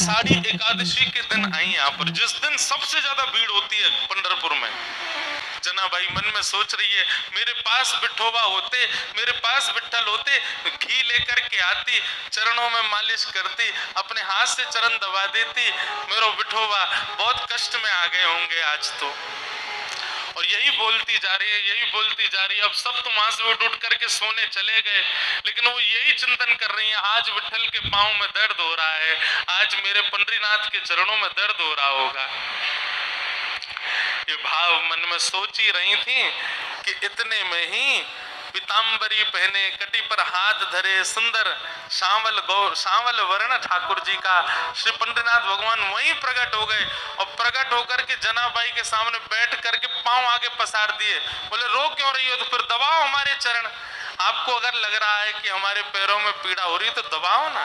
आषाढ़ी एकादशी के दिन आई यहाँ पर, जिस दिन सबसे ज्यादा भीड़ होती है पंढरपुर में। जनाबाई मन में सोच रही है, मेरे पास विठोबा होते, मेरे पास विठ्ठल होते, घी लेकर के आती, चरणों में मालिश करती, अपने हाथ से चरण दबा देती, मेरा विठोबा बहुत कष्ट में आ गए होंगे आज तो। और यही बोलती जा रही है, यही बोलती जा रही है। अब सब तो वहां से उठ करके सोने चले गए, लेकिन वो यही चिंतन कर रही है, आज विठ्ठल के पांव में दर्द हो रहा है, आज मेरे पंडरीनाथ के चरणों में दर्द हो रहा होगा। ये भाव मन में सोच ही रही थी कि इतने में ही पीताम्बरी पहने, कटी पर हाथ धरे, सुंदर सांवल वर्ण ठाकुर जी का श्री पंडरीनाथ भगवान वहीं प्रकट हो गए। और प्रकट होकर के जनाबाई के सामने बैठ करके पांव आगे पसार दिए, बोले रो क्यों रही हो, तो फिर दबाओ हमारे चरण। आपको अगर लग रहा है कि हमारे पैरों में पीड़ा हो रही है तो दबाओ ना।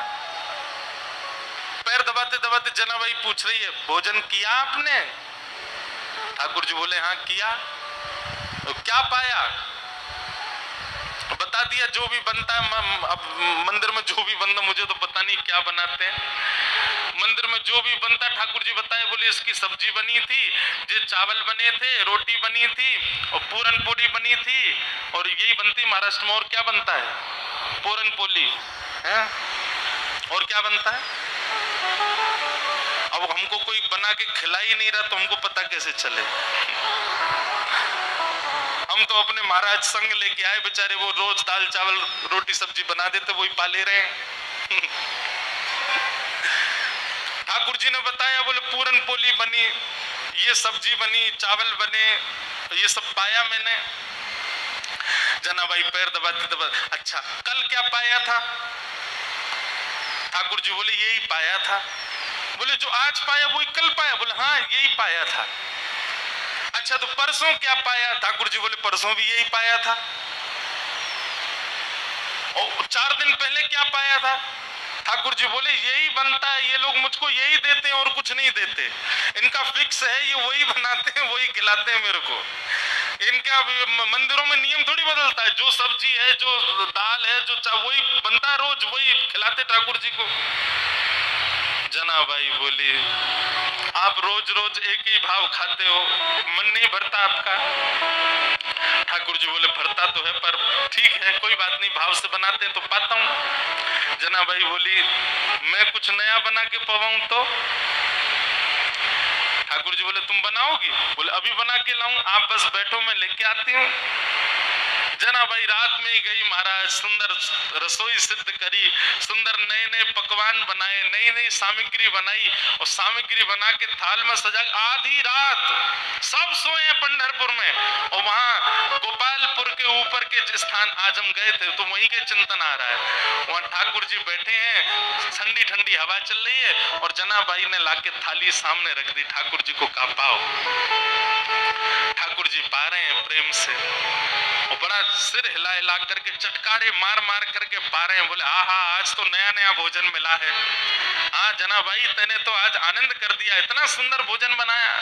पैर दबाते दबाते जनाबाई पूछ रही है, भोजन किया आपने? ठाकुर जी बोले हाँ किया। तो क्या पाया? बता दिया जो भी बनता है। अब मंदिर में जो भी बनता, मुझे तो पता नहीं क्या बनाते हैं मंदिर में, जो भी बनता ठाकुर जी बताए। बोले इसकी सब्जी बनी थी, ये चावल बने थे, रोटी बनी थी और पूरन पोली बनी थी, और यही बनती महाराष्ट्र में। और क्या बनता है? पूरन पोली है। और क्या बनता है? अब हमको कोई बना के खिला ही नहीं रहा तो हमको पता कैसे चले? हम तो अपने महाराज संग लेके आए, बेचारे वो रोज दाल चावल रोटी सब्जी बना देते, वही पाले रहे हैं। ठाकुर जी ने बताया, बोले पूरन पोली बनी, ये सब्जी बनी, चावल बने, ये सब पाया मैंने। जनाबाई पैर दबाते दबाते, अच्छा कल क्या पाया था? ठाकुर जी बोले यही पाया था। बोले जो आज पाया वही कल पाया? बोले हाँ यही पाया था। अच्छा तो परसों क्या पाया? ठाकुर जी बोले परसों भी यही पाया था। और 4 दिन पहले क्या पाया था? ठाकुर जी बोले यही बनता है, ये लोग मुझको यही देते हैं और कुछ नहीं देते, इनका फिक्स है, ये वही बनाते हैं वही खिलाते हैं मेरे को। इनका मंदिरों में नियम थोड़ी बदलता है, जो सब्जी है, जो दाल है, जो वही बनता है, रोज वही खिलाते ठाकुर जी को। जनाबाई बोली आप रोज रोज एक ही भाव खाते हो, मन नहीं भरता आपका? ठाकुर जी बोले भरता तो है, पर ठीक है कोई बात नहीं, भाव से बनाते हैं तो पाता हूँ। जनाबाई बोली मैं कुछ नया बना के पवाऊं तो? ठाकुर जी बोले तुम बनाओगी? बोले अभी बना के लाऊं, आप बस बैठो मैं लेके आती हूँ। जनाबाई रात में ही गई, महाराज सुंदर रसोई सिद्ध करी, सुंदर नए नए पकवान बनाए, नई नई सामग्री बनाई और सामग्री बना के थाल में सजा। आधी रात सब सोए हैं पंढरपुर में, और वहां गोपालपुर के ऊपर के जिस स्थान आज हम गए थे तो वहीं के चिंतन आ रहा है। वहां ठाकुर जी बैठे हैं, ठंडी ठंडी हवा चल रही है, और जनाबाई ने लाके थाली सामने रख दी, ठाकुर जी को कहा पाओ। ठाकुर जी पा रहे हैं प्रेम से, और बड़ा सिर हिला हिला करके चटकारे मार मार करके पा रहे हैं। बोले आहा आज तो नया नया भोजन मिला है। हाँ जनाबाई तूने तो आज आनंद कर दिया, इतना सुंदर भोजन बनाया।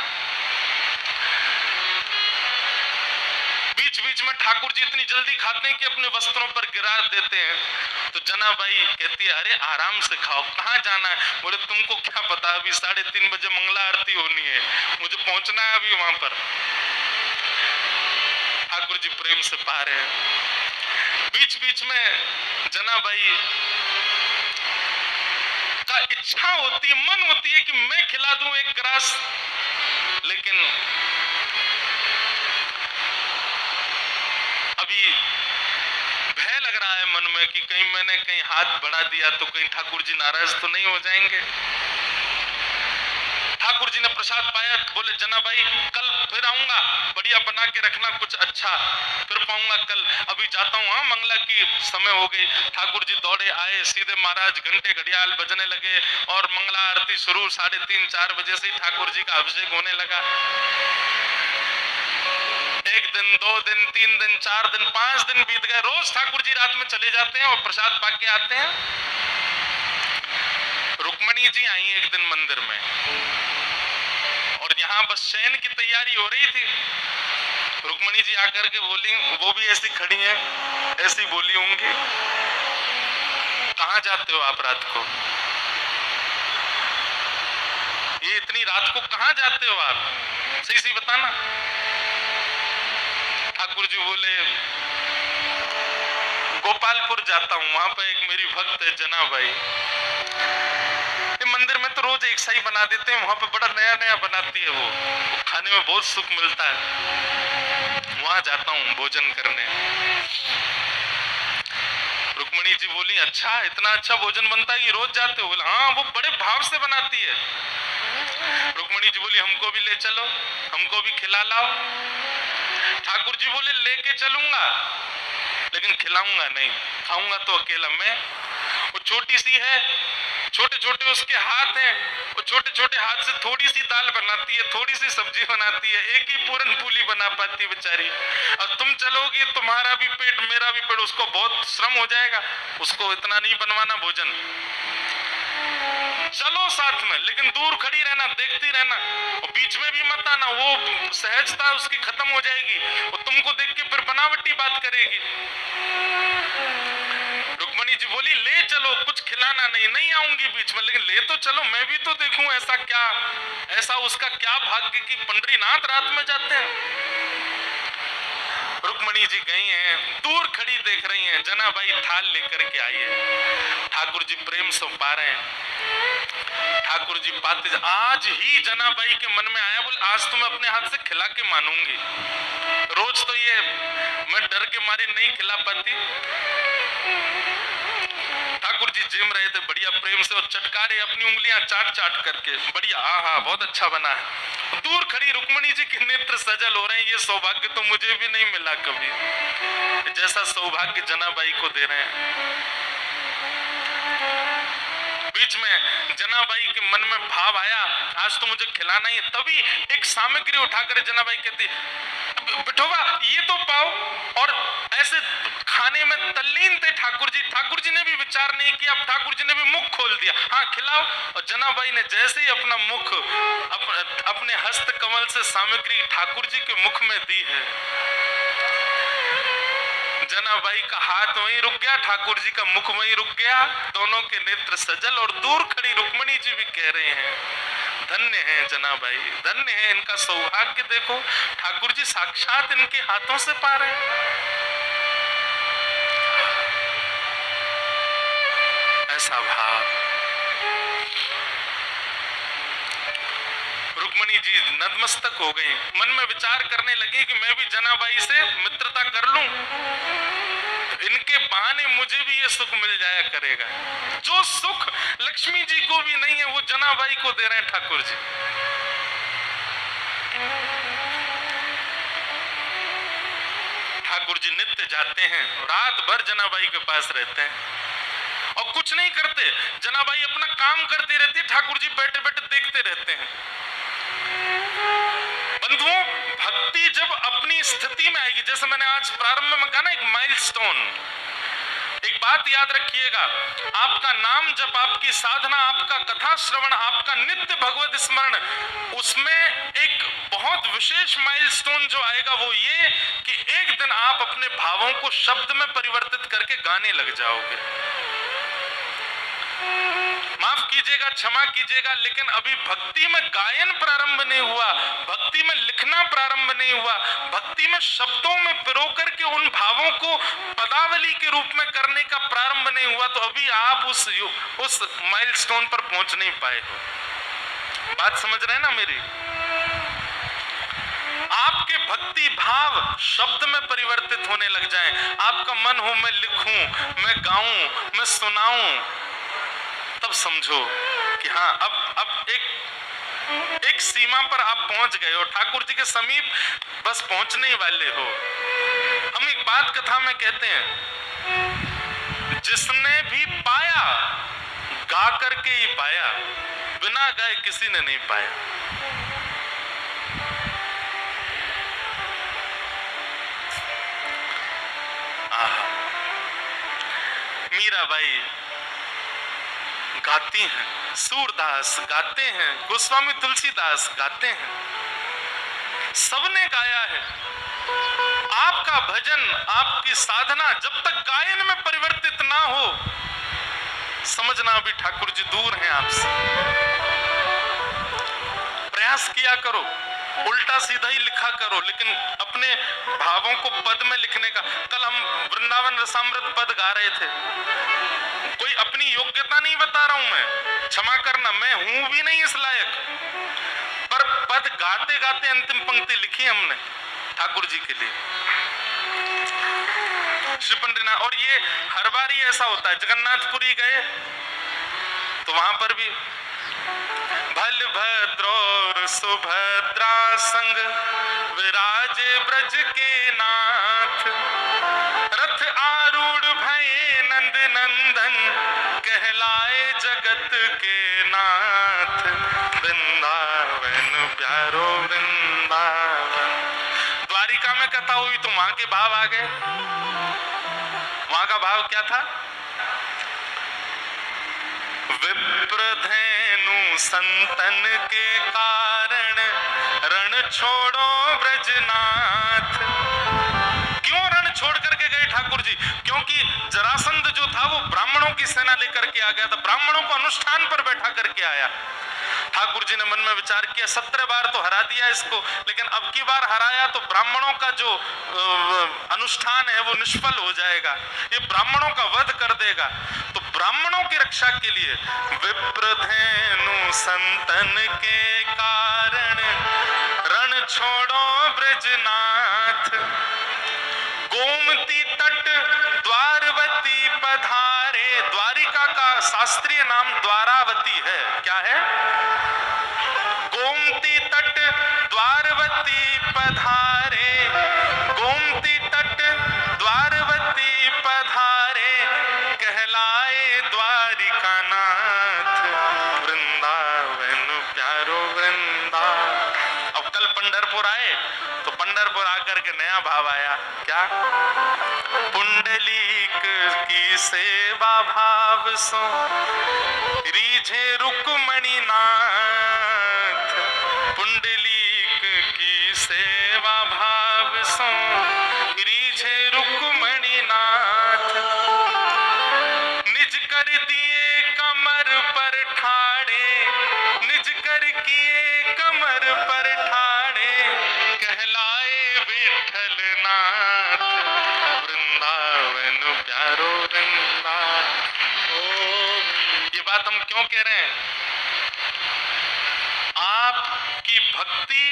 बीच बीच में ठाकुर जी इतनी जल्दी खाते हैं कि अपने वस्त्रों पर गिरा देते हैं। तो जनाबाई कहती है अरे आराम से खाओ, कहाँ जाना है? बोले तुमको क्या पता, अभी 3:30 बजे मंगला आरती होनी है, मुझे पहुंचना है अभी वहां पर। ठाकुर जी प्रेम से पा रहे हैं। बीच बीच में जनाबाई का इच्छा होती है, मन होती है कि मैं खिला दूं एक ग्रास, लेकिन अभी भय लग रहा है मन में कि कहीं मैंने कहीं हाथ बढ़ा दिया तो कहीं ठाकुर जी नाराज तो नहीं हो जाएंगे। ठाकुर जी ने प्रसाद पाया, बोले जनाबाई कल फिर आऊंगा, बढ़िया बना के रखना कुछ अच्छा, फिर पाऊंगा कल, अभी जाता हूँ। हाँ मंगला की समय हो गई। ठाकुर जी दौड़े आए, सीधे महाराज घंटे घड़ियाल बजने लगे और मंगला आरती शुरू। 3:30-4 बजे से ठाकुर जी का अभिषेक होने लगा। 1 दिन 2 दिन 3 दिन 4 दिन 5 दिन बीत गए। रोज ठाकुर जी रात में चले जाते हैं और प्रसाद पाके आते हैं। रुक्मणी जी आई एक दिन मंदिर में, और यहाँ बस शयन की तैयारी हो रही थी। रुक्मणी जी आकर के बोली, वो भी ऐसी खड़ी हैं, ऐसी बोली होंगी, कहाँ जाते हो आप रात को? इतनी रात को कहाँ जाते हो आप, सही सही बताना। ठाकुर जी बोले गोपालपुर जाता हूँ, वहां पर एक मेरी भक्त है जनाबाई, मंदिर में तो रोज एक सा ही बना देते हैं, वहां पे बड़ा नया नया बनाती है वो खाने में बहुत सुख मिलता है, वहां जाता हूँ भोजन करने। रुक्मणी जी बोली अच्छा इतना अच्छा भोजन बनता है कि रोज जाते हो? बोला हाँ वो बड़े भाव से बनाती है। रुक्मणी जी बोली हमको भी ले चलो, हमको भी खिला लाओ। ठाकुर जी बोले लेके चलूंगा लेकिन खिलाऊंगा नहीं, खाऊंगा तो अकेला मैं। वो छोटी सी है, छोटे छोटे उसके हाथ हैं, वो छोटे छोटे हाथ से थोड़ी सी दाल बनाती है, थोड़ी सी सब्जी बनाती है, एक ही पूरन पूली बना पाती बेचारी। और तुम चलोगी तुम्हारा भी पेट मेरा भी पेट, उसको बहुत श्रम हो जाएगा, उसको इतना नहीं बनवाना भोजन। चलो साथ में लेकिन दूर खड़ी रहना, देखती रहना, और बीच में भी मत आना, वो सहजता उसकी खत्म हो जाएगी, वो तुमको देख के फिर बनावटी बात करेगी। रुक्मणी जी बोली ले चलो, कुछ खिलाना नहीं, नहीं आऊंगी बीच में, लेकिन ले तो चलो, मैं भी तो देखूं ऐसा क्या, ऐसा उसका क्या भाग्य कि पंडरीनाथ रात में जाते हैं। रुक्मणी जी गई हैं, दूर खड़ी देख रही हैं, जनाबाई थाल लेकर के आई है, ठाकुर जी प्रेम से पा रहे हैं। ठाकुर जी पाते, आज ही जनाबाई के मन में आया, बोले आज तो मैं अपने हाथ से खिला के मानूंगी, रोज तो ये मैं डर के मारे नहीं खिला पाती। ठाकुर जी जिम रहे थे बढ़िया प्रेम से, और चटकारे अपनी उंगलियां चाट चाट करके, बढ़िया हाँ बहुत अच्छा बना है। दूर खड़ी रुक्मणी जी के नेत्र सजल हो रहे हैं, ये सौभाग्य तो मुझे भी नहीं मिला कभी, जैसा सौभाग्य जनाबाई को दे रहे हैं। बीच में जनाबाई के मन में भाव आया आज तो मुझे खिलाना ही है, तभी एक सामग्री उठाकर जनाबाई कहती बिठोबा ये तो पाओ, और ऐसे खाने में तल्लीन थे ठाकुर जी। ठाकुर जी ने भी विचार नहीं किया, ठाकुर जी ने भी मुख खोल दिया, हाँ खिलाओ। और जनाबाई ने जैसे ही अपना मुख अपने हस्त कमल से सामग्री ठाकुर जी के मुख में दी है, जनाबाई का हाथ वहीं रुक गया, ठाकुर जी का मुख वहीं रुक गया, दोनों के नेत्र सजल। और दूर खड़ी रुक्मणी जी भी कह रहे हैं धन्य है जनाबाई, धन्य है, इनका सौभाग्य देखो, ठाकुर जी साक्षात इनके हाथों से पा रहे हैं। ऐसा भाव। रुक्मणी जी नतमस्तक हो गई, मन में विचार करने लगी कि मैं भी जनाबाई से मित्रता कर लूं, इनके बहाने मुझे भी ये सुख मिल जाया करेगा। जो सुख लक्ष्मी जी को भी नहीं है वो जनाबाई को दे रहे हैं ठाकुर जी। ठाकुर जी नित्य जाते हैं, रात भर जनाबाई के पास रहते हैं और कुछ नहीं करते, जनाबाई अपना काम करती रहती है, ठाकुर जी बैठे बैठे देखते रहते हैं। बंधुओं, भक्ति जब अपनी स्थिति में आएगी, जैसे मैंने आज प्रारंभ में कहा ना, एक माइलस्टोन, एक बात याद रखिएगा, आपका नाम जब, आपकी साधना, आपका कथा श्रवण, आपका नित्य भगवत स्मरण, उसमें एक बहुत विशेष माइलस्टोन जो आएगा वो ये कि एक दिन आप अपने भावों को शब्द में परिवर्तित करके गाने लग जाओगे। माफ कीजिएगा, क्षमा कीजिएगा, लेकिन अभी भक्ति में गायन प्रारंभ नहीं हुआ, भक्ति में लिखना प्रारंभ नहीं हुआ, भक्ति में शब्दों में पिरो करके उन भावों को पदावली के रूप में करने का प्रारंभ नहीं हुआ, तो अभी आप उस माइलस्टोन पर पहुंच नहीं पाए हो। बात समझ रहे हैं ना मेरी? आपके भक्ति भाव शब्द में परिवर्तित होने लग जाएं, आपका मन हो मैं लिखूं, मैं गाऊं, मैं सुनाऊं, तब समझो कि हाँ अब एक सीमा पर आप पहुंच गए हो, ठाकुर जी के समीप बस पहुंचने ही वाले हो। हम एक बात कथा में कहते हैं, जिसने भी पाया गा करके ही पाया, बिना गाए किसी ने नहीं पाया। मीराबाई गाती हैं, सूरदास गाते हैं, गोस्वामी तुलसीदास गाते हैं, सबने गाया है। आपका भजन, आपकी साधना जब तक गायन में परिवर्तित ना हो, समझना अभी ठाकुर जी दूर हैं आपसे। प्रयास किया करो, उल्टा सीधा ही लिखा करो, लेकिन अपने भावों को पद में लिखने का। कल हम वृंदावन रसामृत पद गा रहे थे, कोई अपनी योग्यता नहीं बता रहा हूं मैं, क्षमा करना, मैं हूं भी नहीं इस लायक, पर पद गाते गाते अंतिम पंक्ति लिखी हमने ठाकुर जी के लिए, श्री पंडितनाथ। और ये हर बार ही ऐसा होता है। जगन्नाथपुरी गए तो वहां पर भी बलभद्र और सुभद्रा संग विराजे ब्रज के नाथ, रथ आरूढ़ भये नंद नंदन, कहलाए जगत के नाथ, वृंदावन प्यारो वृंदावन। द्वारिका में कथा हुई तो वहां के भाव आ गए। वहां का भाव क्या था? विप्रधेनु संतन के कारण, रण छोड़ो ब्रजनाथ। क्यों रण छोड़ करके गए ठाकुर जी? क्योंकि जरासंध जो था वो ब्राह्मणों की सेना लेकर के आ गया था, ब्राह्मणों को अनुष्ठान पर बैठा करके आया। ठाकुर जी ने मन में विचार किया 17 बार तो हरा दिया इसको, लेकिन अब की बार हराया तो ब्राह्मणों का जो अनुष्ठान है वो निष्फल हो जाएगा, ये ब्राह्मणों का वध कर देगा। तो ब्राह्मणों की रक्षा के लिए विप्रधेनु संतन के कारण, रण छोड़ो ब्रजनाथ, गोमती तट द्वारवती पधारे। द्वारिका का शास्त्रीय नाम द्वारावती है। क्या है? गोमती तट द्वारवती पधारे, गोमती तट द्वारवती पधारे, कहलाए द्वारिका नाथ, वृंदावन प्यारो वृंदावन। अब कल पंढरपुर आए तो पंढरपुर आकर के नया भाव आया। क्या? पुंडलीक की सेवा भाव सो, रीझे रुक्मणी नाथ, पुंडलीक की सेवा भाव सो, रीझे रुक्मणी नाथ, निज कर दिए कमर पर ठाड़े, निज कर किए कमर पर ठाड़े, कहलाए विठल नाथ, वृंदावन प्यारो वृंदावन। ये बात हम क्यों कह रहे हैं? आपकी भक्ति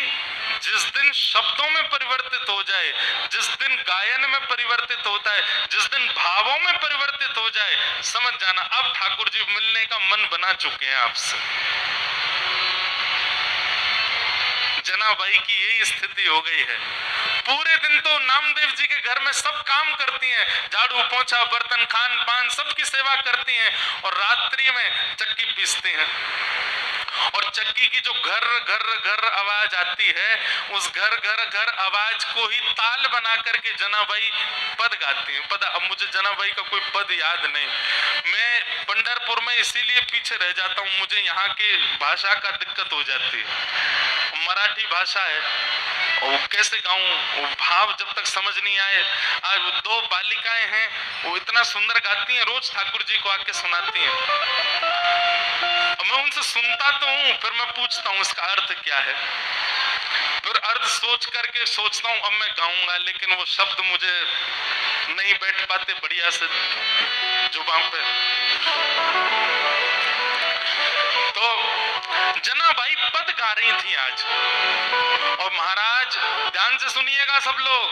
जिस दिन शब्दों में परिवर्तित हो जाए, जिस दिन गायन में परिवर्तित होता है, जिस दिन भावों में परिवर्तित हो जाए, समझ जाना अब ठाकुर जी मिलने का मन बना चुके हैं आपसे। जनाबाई की यही स्थिति हो गई है। पूरे दिन तो नामदेव जी के घर में सब काम करती हैं, झाड़ू पोंछा बर्तन खान पान सबकी सेवा करती हैं, और रात्रि में चक्की पीसती हैं। और चक्की की जो घर घर घर आवाज आती है, उस घर घर घर आवाज को ही ताल बना करके जनाबाई पद गाती हैं। पद, अब मुझे जनाबाई का कोई पद याद नहीं, मैं पंढरपुर में इसीलिए पीछे रह जाता हूँ, मुझे यहाँ की भाषा का दिक्कत हो जाती है। मराठी भाषा है, और कैसे गाऊं, भाव जब तक समझ नहीं आए। आज 2 बालिकाएं हैं, वो इतना सुंदर गाती हैं, रोज ठाकुर जी को आके सुनाती हैं। मैं उनसे सुनता तो हूँ, फिर मैं पूछता हूँ इसका अर्थ क्या है, फिर अर्थ सोच करके सोचता हूँ अब मैं गाऊंगा, लेकिन वो शब्द मुझे नहीं बैठ पाते बढ़िया से जुबान पे। तो जनाबाई पद गा रही थी आज, और महाराज ध्यान से सुनिएगा सब लोग,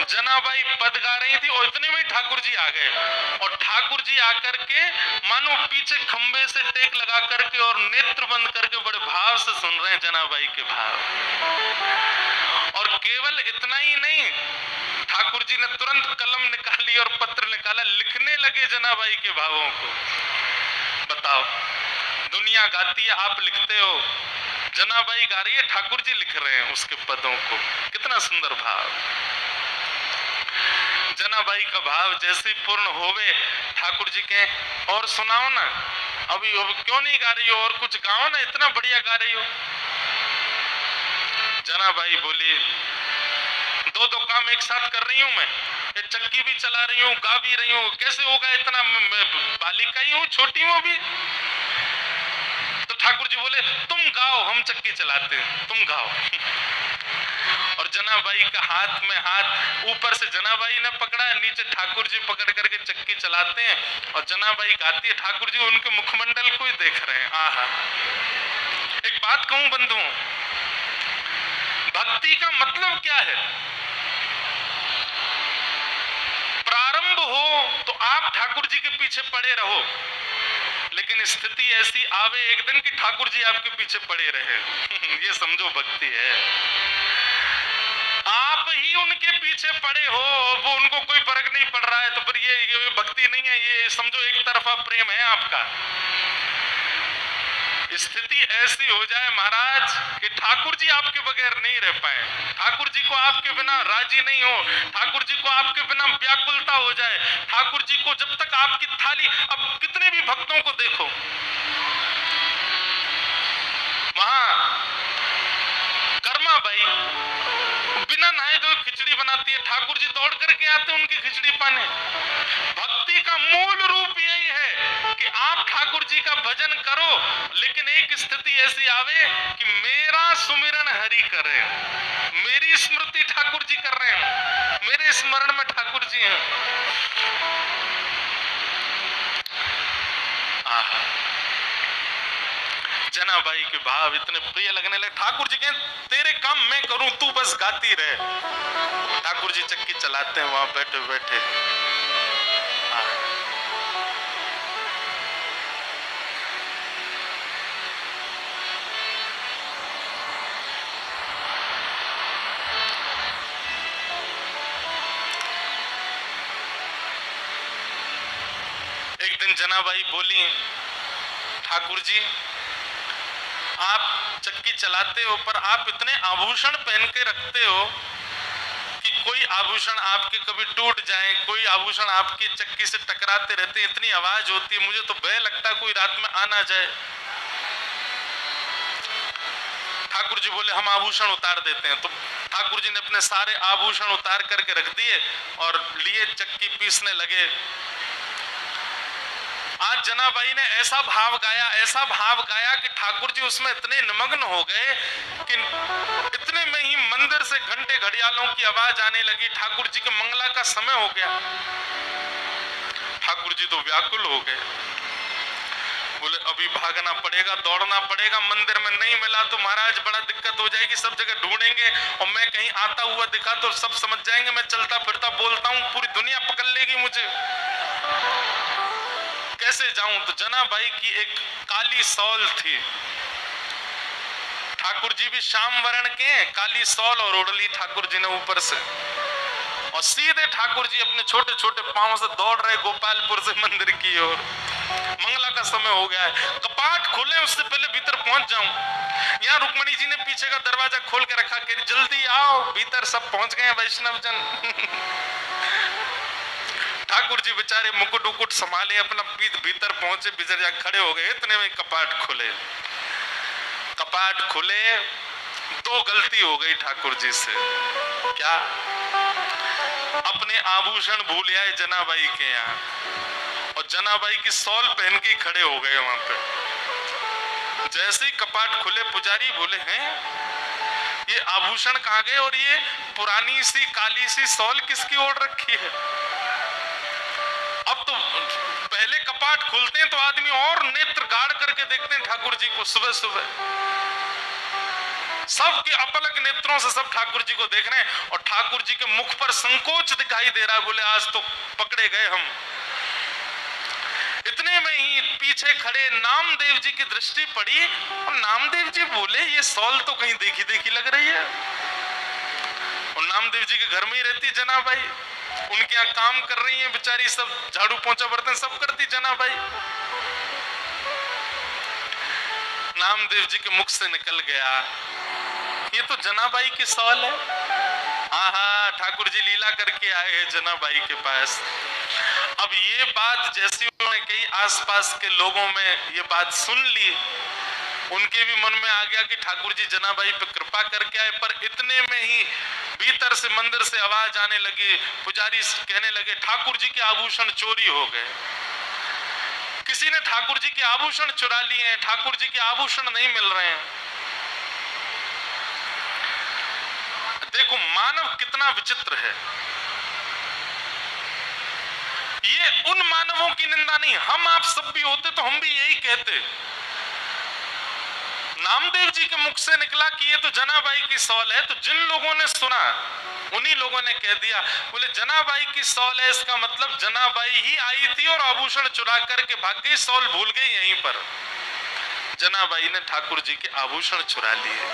जनाबाई पद गा रही थी और इतने में ठाकुर जी आ गए, और ठाकुर जी आकर के मानो पीछे खंबे से टेक लगा करके और नेत्र बंद करके बड़े भाव से सुन रहे हैं जनाबाई के भाव। और केवल इतना ही नहीं, ठाकुर जी ने तुरंत कलम निकाली और पत्र निकाला, लिखने लगे जनाबाई के भावों को। बताओ, दुनिया गाती है, आप लिखते हो, जनाबाई गा रही है, ठाकुर जी लिख रहे हैं उसके पदों को। कितना सुंदर भाव। जनाबाई का भाव जैसे ही पूर्ण होवे, ठाकुर जी के और सुनाओ ना, अभी क्यों नहीं गा रही हो, और कुछ गाओ ना, इतना बढ़िया गा रही हो। जनाबाई बोली, 2 काम एक साथ कर रही हूं मैं, ये चक्की भी चला रही हूँ, गा भी रही हूँ, कैसे होगा इतना, बालिका ही हूँ, छोटी हूँ अभी। तो ठाकुर जी बोले तुम गाओ, हम चक्की चलाते हैं, तुम गाओ। और जनाबाई का हाथ में हाथ, ऊपर से जनाबाई ने पकड़ा, नीचे ठाकुर जी पकड़ करके चक्की चलाते हैं और जनाबाई गाती है, ठाकुर जी उनके मुखमंडल को ही देख रहे हैं। आहा। एक बात कहूं बंधुओं, भक्ति का मतलब क्या है? प्रारंभ हो तो आप ठाकुर जी के पीछे पड़े रहो, लेकिन स्थिति ऐसी आवे एक दिन कि ठाकुर जी आपके पीछे पड़े रहे। ये समझो भक्ति है। आप ही उनके पीछे पड़े हो, वो उनको कोई फर्क नहीं पड़ रहा है, तो फिर ये भक्ति नहीं है, ये समझो एक तरफा प्रेम है आपका। स्थिति ऐसी हो जाए महाराज कि ठाकुर जी आपके बगैर नहीं रह पाए, ठाकुर जी को आपके बिना राजी नहीं हो, ठाकुर जी को आपके बिना व्याकुलता हो जाए, ठाकुर जी को जब तक आपकी थाली, अब कितने भी भक्तों को देखो, वहां कर्मा भाई बिना नहाए जो खिचड़ी बनाती है, ठाकुर जी दौड़ करके आते उनकी खिचड़ी पाने। भक्ति का मूल रूप यही है कि आप ठाकुर जी का भजन करो, लेकिन एक स्थिति ऐसी आवे कि मेरा सुमिरन हरि करे, मेरी स्मृति ठाकुर जी कर रहे हैं, मेरे स्मरण में ठाकुर जी हैं। जनाबाई के भाव इतने प्रिय लगने लगे। ठाकुर जी कहें तेरे काम मैं करूं, तू बस गाती रहे। ठाकुर जी चक्की चलाते हैं वहां बैठे बैठे। एक दिन जनाबाई बोली, ठाकुर जी आप चक्की चलाते हो, पर आप इतने आभूषण पहन के रखते हो कि कोई आभूषण आपके कभी टूट जाए, कोई आभूषण आपकी चक्की से टकराते रहते, इतनी आवाज होती है, मुझे तो भय लगता है कोई रात में आ ना जाए। ठाकुर जी बोले हम आभूषण उतार देते हैं। तो ठाकुर जी ने अपने सारे आभूषण उतार करके रख दिए और लिए चक्की पीसने लगे। आज जनाबाई ने ऐसा भाव गाया, ऐसा भाव गाया कि ठाकुर जी उसमें इतने निमग्न हो गए कि इतने में ही मंदिर से घंटे घड़ियालों की आवाज आने लगी। ठाकुर जी के मंगला का समय हो गया। ठाकुर जी तो व्याकुल हो गए, बोले अभी भागना पड़ेगा, दौड़ना पड़ेगा, मंदिर में नहीं मिला तो महाराज बड़ा दिक्कत हो जाएगी, सब जगह ढूंढेंगे और मैं कहीं आता हुआ दिखा तो सब समझ जाएंगे मैं चलता फिरता बोलता हूँ, पूरी दुनिया पकड़ लेगी मुझे, कैसे जाऊं। तो जनाबाई की एक काली सौल थी, ठाकुर जी भी श्याम वर्ण के, काली सौल और ओढ़ली ठाकुर जी ने ऊपर से, और सीधे ठाकुर जी अपने छोटे छोटे पांव से दौड़ रहे गोपालपुर से मंदिर की ओर। मंगला का समय हो गया है, कपाट खोले उससे पहले भीतर पहुंच जाऊं। यहाँ रुक्मणी जी ने पीछे का दरवाजा खोल के रखा कि जल्दी आओ, भीतर सब पहुंच गए वैष्णव जन। ठाकुर जी बेचारे मुकुट उकुट संभाले, अपना भीतर पहुंचे, बिजरिया खड़े हो गए। इतने में कपाट खुले। कपाट खुले, दो गलती हो गई ठाकुर जी से। क्या? अपने आभूषण भूल आए जनाबाई के यहाँ, और जनाबाई की सौल पहन के खड़े हो गए वहां पे। जैसे ही कपाट खुले, पुजारी बोले हैं ये आभूषण कहाँ गए, और ये पुरानी सी काली सी सौल किसकी ओढ़ रखी है। अब तो पहले कपाट खुलते हैं तो आदमी और नेत्र गाड़ करके देखते हैं ठाकुर जी को। सुबह सुबह सबके अपलक नेत्रों से सब ठाकुर जी को देख रहे हैं, और ठाकुर जी के मुख पर संकोच दिखाई दे रहा है। बोले आज तो पकड़े गए हम। इतने में ही पीछे खड़े नामदेव जी की दृष्टि पड़ी, और नामदेव जी बोले ये सौल तो कहीं देखी देखी लग रही है। और नामदेव जी के घर में ही रहती जनाबाई, उनके यहाँ काम कर रही है बेचारी, सब झाड़ू पोंछा बर्तन सब करती जनाबाई। नामदेव जी के मुख से निकल गया ये तो जनाबाई की सौल है। हाँ, ठाकुर जी लीला करके आए हैं जनाबाई के पास। अब ये बात जैसी उन्होंने कही, आसपास के लोगों में ये बात सुन ली, उनके भी मन में आ गया कि ठाकुर जी जनाबाई पे कृपा करके आए। पर इतने में ही भीतर से मंदिर से आवाज आने लगी, पुजारी कहने लगे ठाकुर जी के आभूषण चोरी हो गए। किसी ने ठाकुर जी के आभूषण चुरा लिए हैं, ठाकुर जी के आभूषण नहीं मिल रहे हैं। देखो मानव कितना विचित्र है। ये उन मानवों की निंदा नहीं, हम आप सब भी होते तो हम भी यही कहते। नामदेव जी के मुख से निकला कि ये तो जनाबाई की सौल है, तो जिन लोगों ने सुना उन्हीं लोगों ने कह दिया, बोले जनाबाई की सौल है, इसका मतलब जनाबाई ही आई थी और आभूषण चुरा करके भाग गई, सौल भूल गई यहीं पर। जनाबाई ने ठाकुर जी के आभूषण चुरा लिए।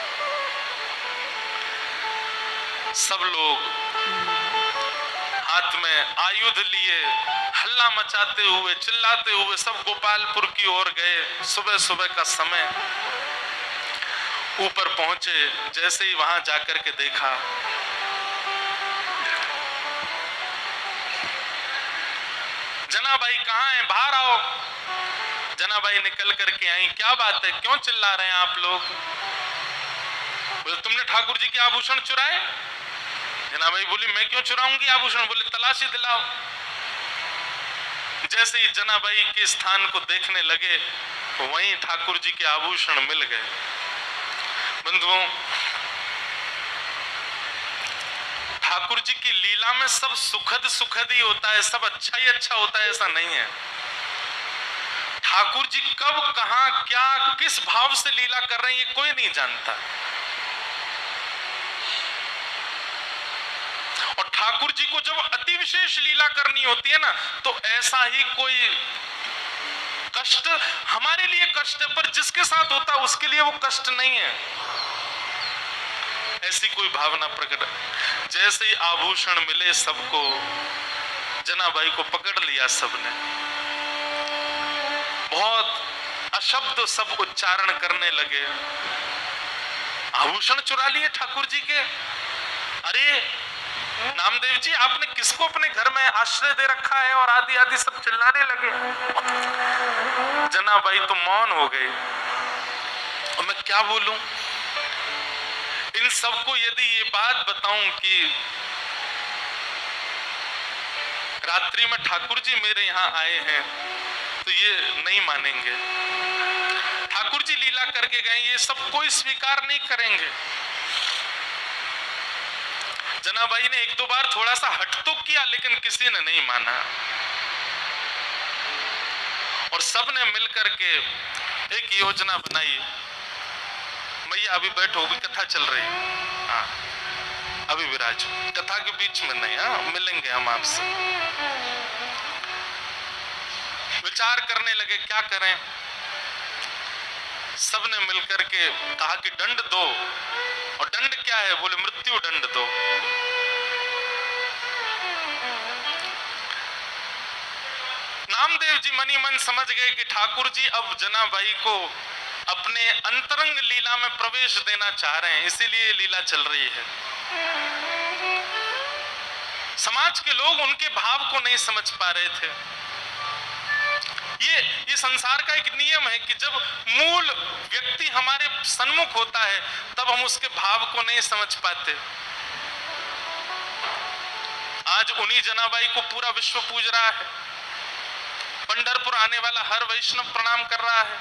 सब लोग हाथ में आयुध लिए हल्ला मचाते हुए चिल्लाते हुए सब गोपालपुर की ओर गए। सुबह सुबह का समय, ऊपर पहुंचे, जैसे ही वहां जाकर के देखा, जनाबाई कहाँ है, बाहर आओ। जनाबाई निकल करके आई, क्या बात है, क्यों चिल्ला रहे हैं आप लोग? बोले तुमने ठाकुर जी के आभूषण चुराए? जनाबाई बोली मैं क्यों चुराऊंगी आभूषण? बोले तलाशी दिलाओ। जैसे ही जनाबाई के स्थान को देखने लगे, वहीं ठाकुर जी के आभूषण मिल गए। बंधुओं, ठाकुर जी की लीला में सब सुखद सुखद ही होता है, सब अच्छा ही अच्छा होता है, ऐसा नहीं है। ठाकुर जी कब कहां क्या किस भाव से लीला कर रहे हैं ये कोई नहीं जानता। और ठाकुर जी को जब अति विशेष लीला करनी होती है ना, तो ऐसा ही कोई कष्ट हमारे लिए कष्ट है, पर जिसके साथ होता है उसके लिए वो कष्ट नहीं है, ऐसी कोई भावना प्रकट। जैसे ही आभूषण मिले सबको, जनाबाई को पकड़ लिया सबने, बहुत अशब्द सब उच्चारण करने लगे। आभूषण चुरा लिए ठाकुर जी के? अरे नामदेव जी, आपने किसको अपने घर में आश्रय दे रखा है? और आदि आदि सब चिल्लाने लगे। जनाबाई तो मौन हो गई, और मैं क्या बोलूं? इन सबको यदि ये बात बताऊं कि रात्रि में ठाकुर जी मेरे यहाँ आए हैं, तो ये नहीं मानेंगे। ठाकुर जी लीला करके गए, ये सब कोई स्वीकार नहीं करेंगे। जनाबाई ने एक दो बार थोड़ा सा हट तो किया, लेकिन किसी ने नहीं माना। और सबने मिलकर के एक योजना बनाई। मैया अभी बैठो, अभी कथा चल रही है। हाँ अभी विराजो, कथा के बीच में नहीं, हाँ मिलेंगे हम आपसे। विचार करने लगे क्या करें। सबने मिलकर के कहा कि दंड दो। और दंड क्या है? बोले मृत्यु दंड दो। नामदेव जी मनी मन समझ गए कि ठाकुर जी अब जनाबाई को अपने अंतरंग लीला में प्रवेश देना चाह रहे हैं, इसीलिए लीला चल रही है। समाज के लोग उनके भाव को नहीं समझ पा रहे थे। ये संसार का एक नियम है कि जब मूल व्यक्ति हमारे सन्मुख होता है, तब हम उसके भाव को नहीं समझ पाते। आज उन्हीं जनाबाई को पूरा विश्व पूज रहा है। पंढरपुर आने वाला हर वैष्णव प्रणाम कर रहा है।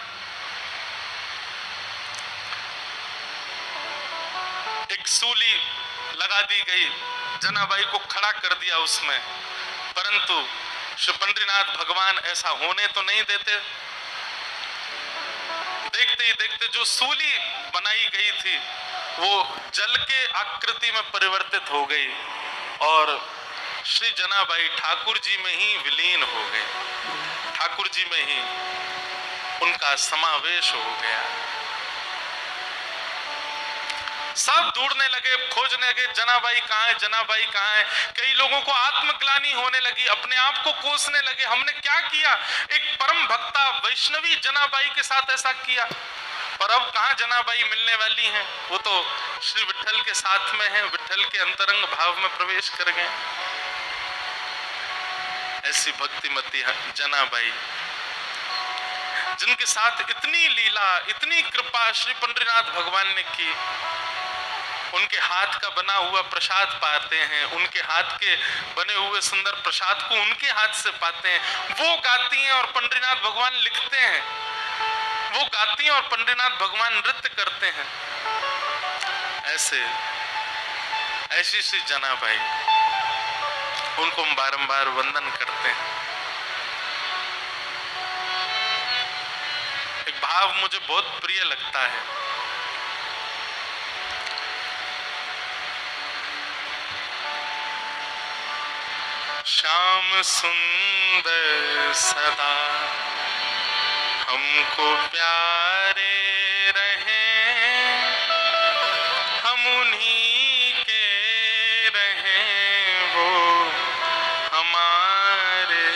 एक सूली लगा दी गई, जनाबाई को खड़ा कर दिया उसमें, परंतु श्री पंडरीनाथ भगवान ऐसा होने तो नहीं देते। देखते ही देखते जो सूली बनाई गई थी वो जल के आकृति में परिवर्तित हो गई और श्री जनाबाई ठाकुर जी में ही विलीन हो गए। ठाकुर जी में ही उनका समावेश हो गया। सब ढूंढने लगे, खोजने लगे, जनाबाई कहाँ है, जनाबाई कहाँ है। कई लोगों को आत्मग्लानि होने लगी, अपने आप को कोसने लगे, हमने क्या किया? एक परम भक्ता वैष्णवी जनाबाई के साथ ऐसा किया। पर अब कहाँ जनाबाई मिलने वाली हैं? वो तो श्री विठल के साथ में है, विठल के अंतरंग भाव में प्रवेश कर गए। ऐसी भक्तिमती जनाबाई, जिनके साथ इतनी लीला, इतनी कृपा श्री पंडरीनाथ भगवान ने की। उनके हाथ का बना हुआ प्रसाद पाते हैं, उनके हाथ के बने हुए सुंदर प्रसाद को उनके हाथ से पाते हैं। वो गाती हैं और पंडरीनाथ भगवान लिखते हैं, वो गाती हैं और पंडरीनाथ भगवान नृत्य करते हैं। ऐसी सी जनाबाई, उनको हम बारंबार वंदन करते हैं। एक भाव मुझे बहुत प्रिय लगता है, श्याम सुंदर सदा हमको प्यारे रहे, हम उन्हीं के रहे, वो हमारे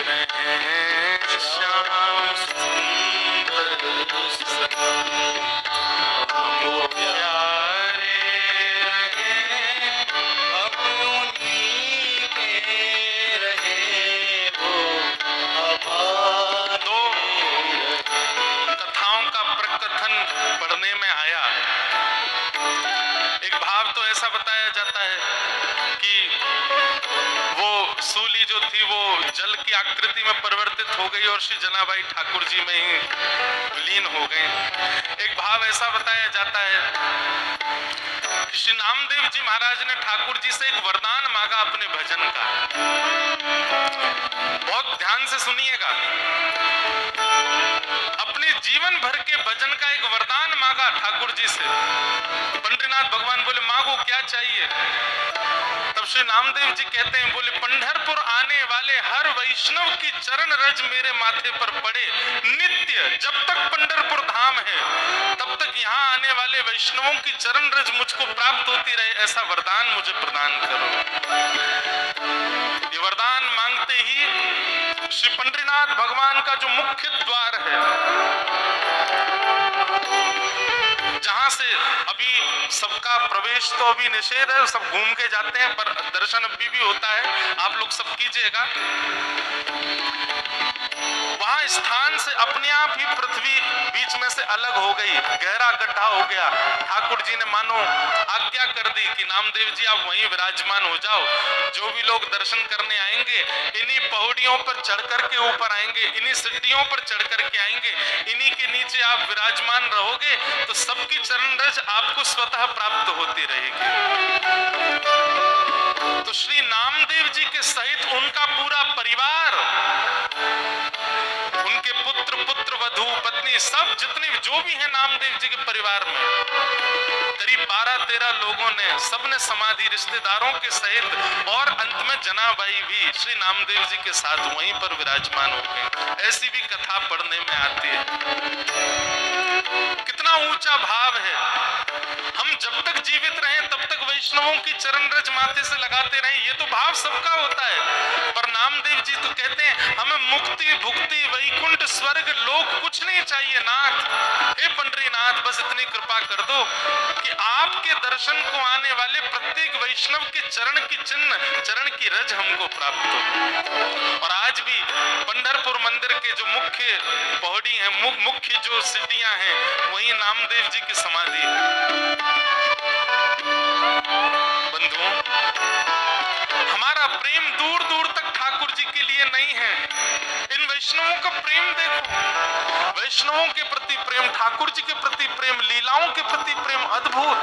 रहे। श्याम सुंदर सदा हमको प्यारे रहे, हम उन्हीं के रहे, वो हमारे। दो कथाओं का प्रकथन पढ़ने में आया। एक भाव तो ऐसा बताया जाता है कि वो सूली जो थी वो जल की आकृति में परिवर्तित हो गई और श्री जनाबाई ठाकुर जी में ही विलीन हो गए। एक भाव ऐसा बताया जाता है कि श्री नामदेव जी महाराज ने ठाकुर जी से एक वरदान मांगा अपने भजन का। बहुत ध्यान से सुनिएगा, अपने जीवन भर के भजन का एक वरदान मांगा ठाकुर जी से। पंडरीनाथ भगवान बोले मांगो क्या चाहिए? तब श्री नामदेव जी कहते हैं, बोले पंढरपुर आने वाले हर वैष्णव की चरण रज मेरे माथे पर पड़े नित्य, जब तक पंढरपुर धाम है तब तक यहाँ आने वाले वैष्णवों की चरण रज मुझको प्राप्त होती रहे, ऐसा वरदान मुझे प्रदान करो। ये वरदान मांगते ही श्री पंडरीनाथ भगवान का जो मुख्य द्वार है, जहां से अभी सबका प्रवेश तो अभी निषेध है, सब घूम के जाते हैं, पर दर्शन अभी भी होता है, आप लोग सब कीजिएगा। वहां स्थान से अपने आप ही पृथ्वी बीच में से अलग हो गई, गहरा गड्ढा हो गया। ठाकुर जी ने मानो आज्ञा कर दी कि नामदेव जी आप वहीं विराजमान हो जाओ, जो भी लोग दर्शन करने आएंगे इन्हीं पहाड़ियों पर चढ़ करके ऊपर आएंगे, इन्हीं सीढ़ियों पर चढ़ करके आएंगे, इन्हीं के नीचे आप विराजमान रहोगे तो सबकी चरण रज आपको स्वतः प्राप्त होती रहेगी। तो श्री नामदेव जी के सहित उनका पूरा परिवार, उनके पुत्र, पुत्र वधू, पत्नी, सब जितने जो भी हैं नामदेव जी के परिवार में, करीब 12-13 लोगों ने, सबने समाधि रिश्तेदारों के सहित, और अंत में जनाबाई भी श्री नामदेव जी के साथ वहीं पर विराजमान हो गए। ऐसी भी कथा पढ़ने में आती है। कितना ऊंचा भाव है। हम जब तक जीवित रहें तब तक वैष्णवों की चरण रज माथे से लगाते रहें, ये तो भाव सबका होता है। पर नामदेव जी तो कहते हैं हमें मुक्ति, भुक्ति, वैकुंठ, स्वर्ग, लोक कुछ नहीं चाहिए नाथ। हे पंडरीनाथ, बस इतनी कृपा कर दो कि आपके दर्शन को आने वाले प्रत्येक वैष्णव के चरण की चिन्ह, चरण की रज हमको प्राप्त हो। और आज भी पंढरपुर मंदिर के जो मुख्य पौड़ी है, मुख्य जो सीढ़ियां हैं, वही नामदेव जी की समाधि है। बंधुओं, हमारा प्रेम दूर दूर तक ठाकुर जी के लिए नहीं है। इन वैष्णवों का प्रेम देखो, वैष्णवों के प्रति प्रेम, ठाकुर जी के प्रति प्रेम, लीलाओं के प्रति प्रेम अद्भुत।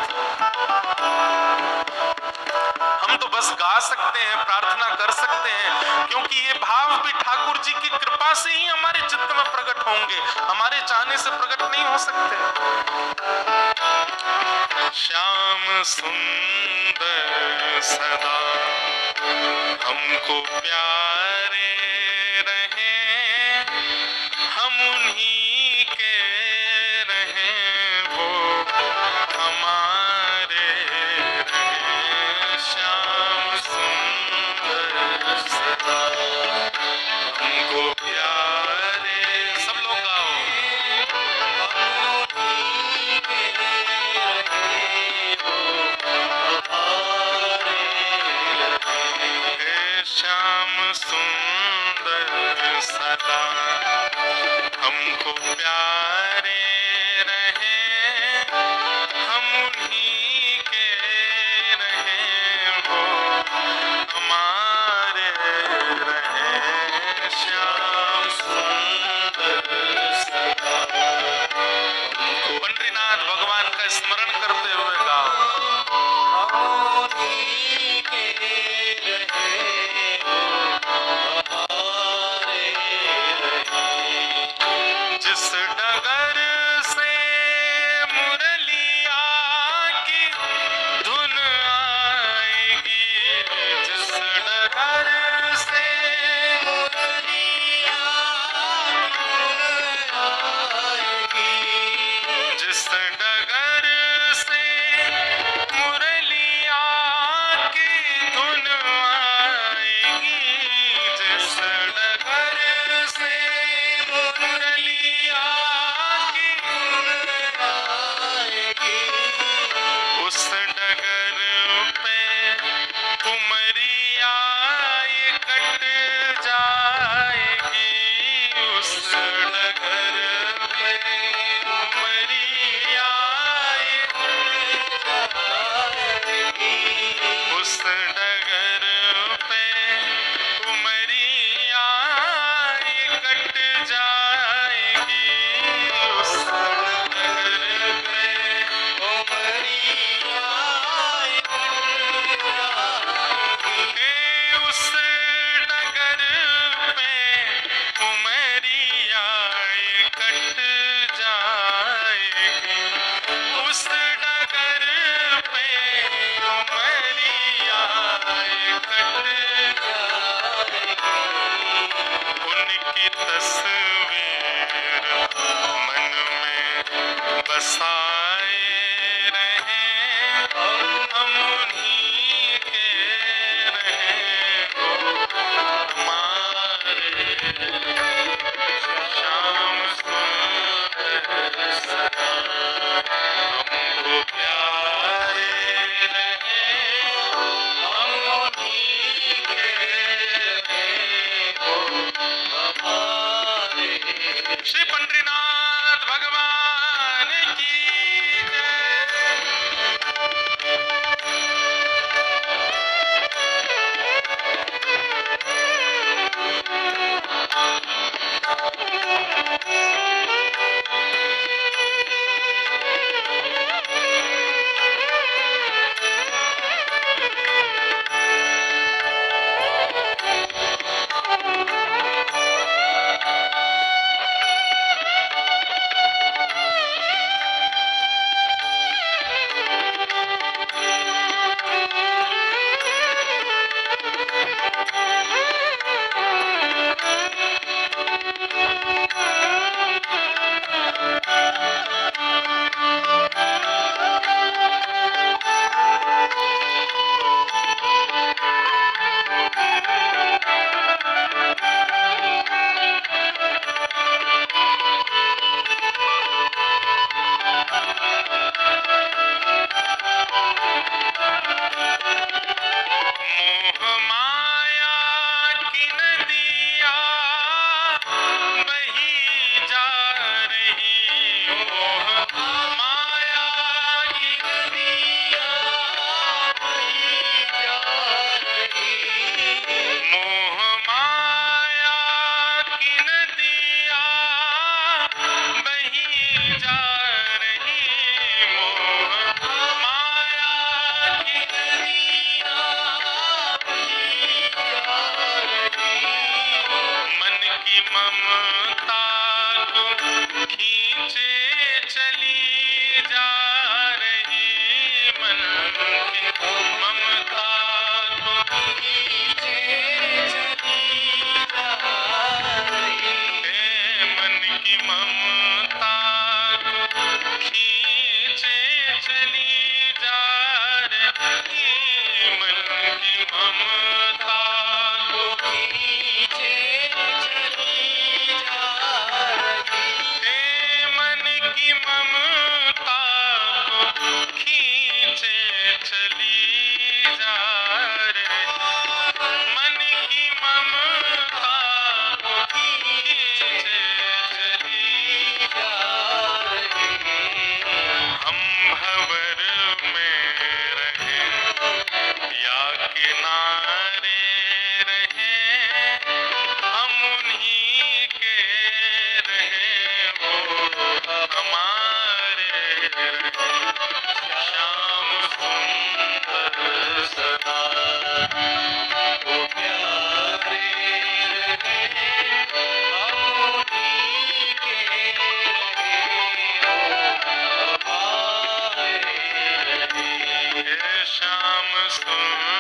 हम तो बस गा सकते हैं, प्रार्थना कर सकते हैं, क्योंकि ये भाव भी ठाकुर जी की कृपा से ही हमारे चित्त में प्रकट होंगे, हमारे चाहने से प्रकट नहीं हो सकते। श्याम सुंदर सदा हमको प्यारे रहे, हम उन्हीं के रहे, वो हमारे रहे। श्याम सुंदर सदा हमको प्यारे, सब लोग गाओ। श्याम सुंदर स्मरण करते हुए गाओ। जिस डगर से मुरलिया की धुन आएगी, जिस डगर से मुरलिया की जिस डगर से मुरलिया की धुन आएगी, जिस डगर से मुरलिया की धुन आएगी, उस डगर पे उमरिया ये कट जाएगी, उस डगर पे उमरिया ये कट जाएगी, उस डगर पे उमरिया ये कट जाएगी, उस डगर पे उमरिया ये कट जाएगी, उस डगर पे उमरिया ये कट जाएगी, उस डगर पे उमरिया ये कट जाएगी। उनकी तस्वीर मन में बसाए रहे, हम उन्हीं के रहे हो हमारे, शाम सुबह सदा हमको प्यारे रहे, हम उन्हीं के रहे हो हमारे। श्री पंडरीनाथ भगवान की मोह माया की नदिया बही जा रही, मोह माया की नदिया बही जा रही, मोह माया की नदिया बही जा रही, मोह माया की नदिया मन की ममता को खींचे चली जा रही, मन की ममता को खींचे चली जा रही, मन की ममता को खींचे चली जा रही, मन की ममता को खींचे चली जा रही, मन की ममता को खींचे चली जा रही, मन की ममता को खींचे चली जा रही। हम भंवर में रहे या किनारे रहे, हम उन्हीं के रहे हो हमारे, श्याम सुंदर सदा वो प्यारे रहे अब उन्हीं के रहे हो हमारे रहे। श्याम सुंदर